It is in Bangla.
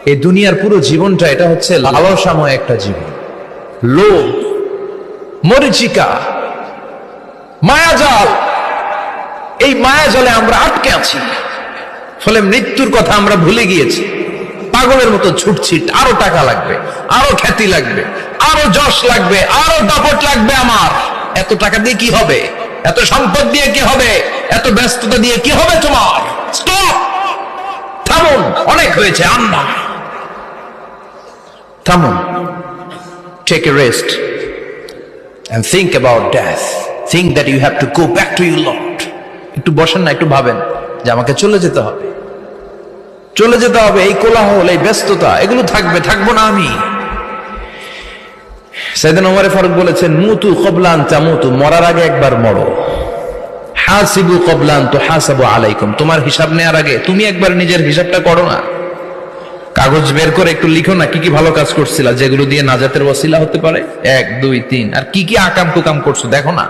এই দুনিয়ার পুরো জীবনটা এটা হচ্ছে লালসাময় একটা জীবন, লোভ, মরিচিকা, মায়াজাল। এই মায়াজালে আমরা আটকে আছি, ফলে মৃত্যুর কথা আমরা ভুলে গিয়েছি। পাগলের মতো ছুটছি, আরো টাকা লাগবে, আরো খ্যাতি লাগবে, আরো যশ লাগবে, আরো দাপট লাগবে। আমার এত টাকা দিয়ে কি হবে? এত সম্পদ দিয়ে কি হবে? এত ব্যস্ততা দিয়ে কি হবে তোমার? স্টপ, থামুন, অনেক হয়েছে। আন্না, থামুন, take a rest and think about death. Think that you have to go back to your Lord. একটু বসেন না, একটু ভাবেন যে আমাকে চলে যেতে হবে, চলে যেতে হবে। এই কোলাহল, এই ব্যস্ততা, এগুলো থাকবে, থাকবো না আমি। সাইয়েদনা ওমর ফারুক বলেছেন, মুতু ক্বাবলা আন তামুতু, মরার আগে একবার মরো। হাসিবু ক্বাবলা আন তুহাসাবু আলাইকুম, তোমার হিসাব নেওয়ার আগে তুমি একবার নিজের হিসাবটা করো না। কাগজ বের করে একটু লিখো না, কি কি ভালো কাজ করছিলা, যেগুলো দিয়ে নাজাতের ওসিলা হতে পারে। 1 2 3, আর কি কি আকাম কুকাম করছো দেখো না।